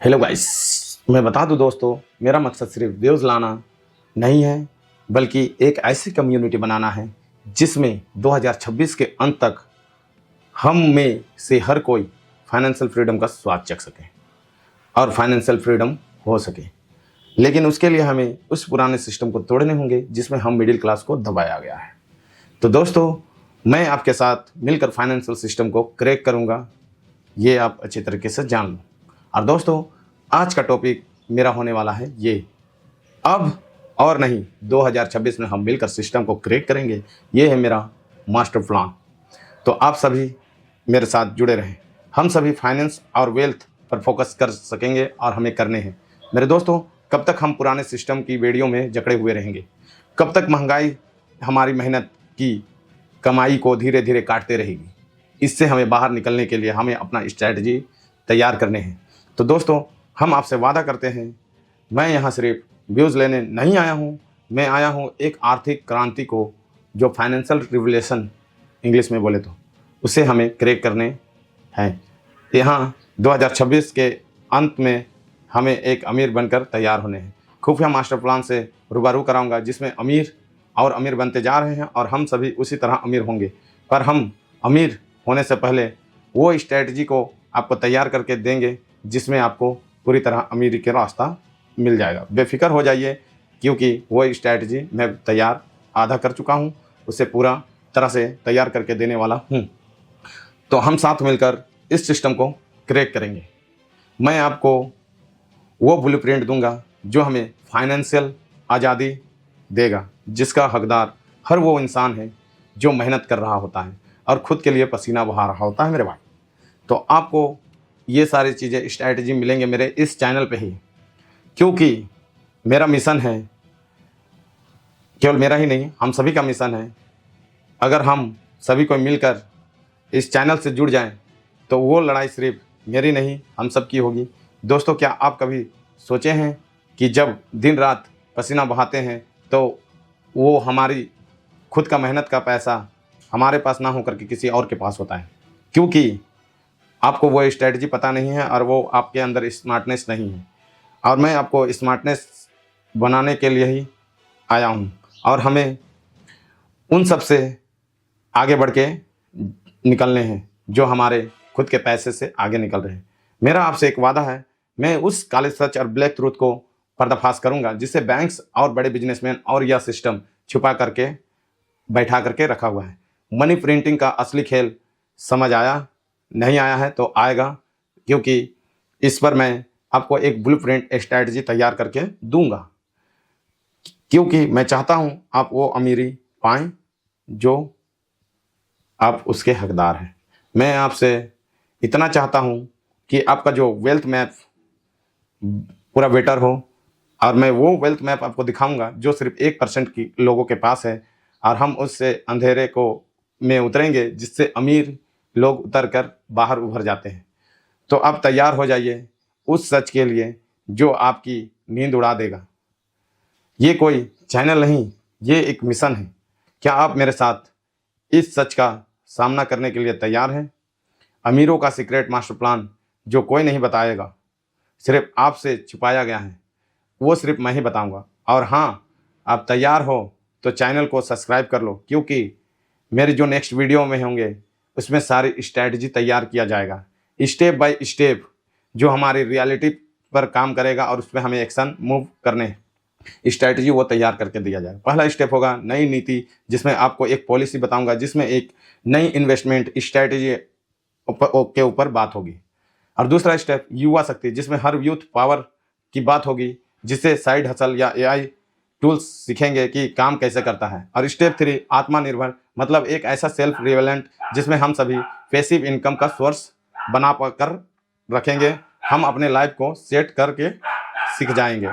Hello guys, मैं बता दूं दोस्तों, मेरा मकसद सिर्फ व्यूज़ लाना नहीं है, बल्कि एक ऐसी कम्युनिटी बनाना है जिसमें 2026 के अंत तक हम में से हर कोई फाइनेंशियल फ्रीडम का स्वाद चख सके और फाइनेंशियल फ्रीडम हो सके। लेकिन उसके लिए हमें उस पुराने सिस्टम को तोड़ने होंगे जिसमें हम मिडिल क्लास को दबाया गया है। तो दोस्तों, मैं आपके साथ मिलकर फाइनेंशियल सिस्टम को क्रैक करूँगा, ये आप अच्छे तरीके से जान लो। और दोस्तों, आज का टॉपिक मेरा होने वाला है ये, अब और नहीं 2026 में हम मिलकर सिस्टम को क्रैक करेंगे। ये है मेरा मास्टर प्लान। तो आप सभी मेरे साथ जुड़े रहें। हम सभी फाइनेंस और वेल्थ पर फोकस कर सकेंगे और हमें करने हैं। मेरे दोस्तों, कब तक हम पुराने सिस्टम की बेड़ियों में जकड़े हुए रहेंगे? कब तक महंगाई हमारी मेहनत की कमाई को धीरे धीरे काटते रहेगी? इससे हमें बाहर निकलने के लिए हमें अपना स्ट्रैटेजी तैयार करने हैं। तो दोस्तों, हम आपसे वादा करते हैं, मैं यहाँ सिर्फ व्यूज़ लेने नहीं आया हूँ, मैं आया हूँ एक आर्थिक क्रांति को, जो फाइनेंशियल रिवोल्यूशन इंग्लिश में बोले तो, उसे हमें क्रैक करने हैं। यहाँ 2026 के अंत में हमें एक अमीर बनकर तैयार होने हैं। खुफिया मास्टर प्लान से रूबरू कराऊंगा जिसमें अमीर और अमीर बनते जा रहे हैं और हम सभी उसी तरह अमीर होंगे। पर हम अमीर होने से पहले वो स्ट्रैटेजी को आपको तैयार करके देंगे जिसमें आपको पूरी तरह अमीरी का रास्ता मिल जाएगा। बेफिक्र हो जाइए, क्योंकि वो स्ट्रैटेजी मैं तैयार आधा कर चुका हूँ, उसे पूरा तरह से तैयार करके देने वाला हूँ। तो हम साथ मिलकर इस सिस्टम को क्रैक करेंगे। मैं आपको वो ब्लूप्रिंट दूंगा जो हमें फाइनेंशियल आज़ादी देगा, जिसका हकदार हर वो इंसान है जो मेहनत कर रहा होता है और ख़ुद के लिए पसीना बहा रहा होता है मेरे भाई। तो आपको ये सारी चीज़ें स्ट्रैटेजी मिलेंगे मेरे इस चैनल पे ही, क्योंकि मेरा मिशन है, केवल मेरा ही नहीं, हम सभी का मिशन है। अगर हम सभी को मिलकर इस चैनल से जुड़ जाएं तो वो लड़ाई सिर्फ मेरी नहीं, हम सब की होगी। दोस्तों, क्या आप कभी सोचे हैं कि जब दिन रात पसीना बहाते हैं तो वो हमारी खुद का मेहनत का पैसा हमारे पास ना होकर के किसी और के पास होता है? क्योंकि आपको वो स्ट्रैटेजी पता नहीं है और वो आपके अंदर स्मार्टनेस नहीं है। और मैं आपको स्मार्टनेस बनाने के लिए ही आया हूँ और हमें उन सब से आगे बढ़ के निकलने हैं जो हमारे खुद के पैसे से आगे निकल रहे हैं। मेरा आपसे एक वादा है, मैं उस काले सच और ब्लैक ट्रूथ को पर्दाफाश करूँगा जिससे बैंक्स और बड़े बिजनेसमैन और यह सिस्टम छुपा करके बैठा करके रखा हुआ है। मनी प्रिंटिंग का असली खेल समझ आया? नहीं आया है तो आएगा, क्योंकि इस पर मैं आपको एक ब्लूप्रिंट स्ट्रैटेजी तैयार करके दूंगा। क्योंकि मैं चाहता हूं आप वो अमीरी पाएं जो आप उसके हकदार हैं। मैं आपसे इतना चाहता हूं कि आपका जो वेल्थ मैप पूरा बेटर हो, और मैं वो वेल्थ मैप आपको दिखाऊंगा जो सिर्फ 1% की लोगों के पास है, और हम उससे अंधेरे को में उतरेंगे जिससे अमीर लोग उतर कर बाहर उभर जाते हैं। तो आप तैयार हो जाइए उस सच के लिए जो आपकी नींद उड़ा देगा। ये कोई चैनल नहीं, ये एक मिशन है। क्या आप मेरे साथ इस सच का सामना करने के लिए तैयार हैं? अमीरों का सीक्रेट मास्टर प्लान जो कोई नहीं बताएगा, सिर्फ आपसे छुपाया गया है, वो सिर्फ मैं ही बताऊंगा। और हाँ, आप तैयार हो तो चैनल को सब्सक्राइब कर लो, क्योंकि मेरे जो नेक्स्ट वीडियो में होंगे उसमें सारी स्ट्रैटेजी तैयार किया जाएगा, स्टेप बाय स्टेप, जो हमारी रियलिटी पर काम करेगा और उस पर हमें एक्शन मूव करने हैं। स्ट्रैटेजी वो तैयार करके दिया जाएगा। पहला स्टेप होगा नई नीति, जिसमें आपको एक पॉलिसी बताऊंगा, जिसमें एक नई इन्वेस्टमेंट स्ट्रैटेजी के ऊपर बात होगी। और दूसरा स्टेप युवा शक्ति, जिसमें हर यूथ पावर की बात होगी, जिससे साइड हसल या एआई टूल्स सीखेंगे कि काम कैसे करता है। और स्टेप 3 आत्मनिर्भर, मतलब एक ऐसा सेल्फ रिलेवेंट जिसमें हम सभी पैसिव इनकम का सोर्स बना कर रखेंगे, हम अपने लाइफ को सेट करके सीख जाएंगे।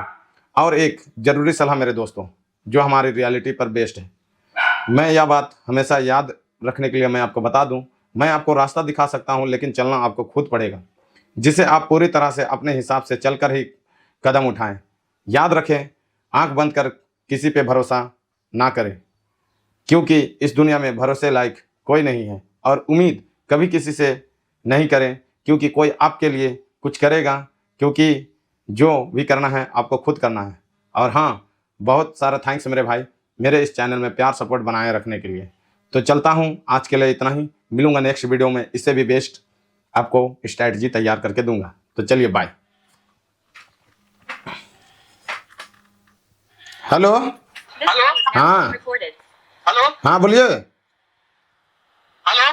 और एक ज़रूरी सलाह मेरे दोस्तों, जो हमारी रियलिटी पर बेस्ड है, मैं यह बात हमेशा याद रखने के लिए मैं आपको बता दूं, मैं आपको रास्ता दिखा सकता हूं, लेकिन चलना आपको खुद पड़ेगा, जिसे आप पूरी तरह से अपने हिसाब से चलकर ही कदम उठाएं। याद रखें, आंख बंद कर किसी पे भरोसा ना करें, क्योंकि इस दुनिया में भरोसे लायक कोई नहीं है। और उम्मीद कभी किसी से नहीं करें, क्योंकि कोई आपके लिए कुछ करेगा क्योंकि जो भी करना है आपको खुद करना है। और हाँ, बहुत सारा थैंक्स मेरे भाई, मेरे इस चैनल में प्यार सपोर्ट बनाए रखने के लिए। तो चलता हूँ, आज के लिए इतना ही। मिलूंगा नेक्स्ट वीडियो में, इससे भी बेस्ट आपको स्ट्रैटेजी तैयार करके दूंगा। तो चलिए बाय। हेलो। हेलो हाँ हेलो हाँ, बोलिए। हेलो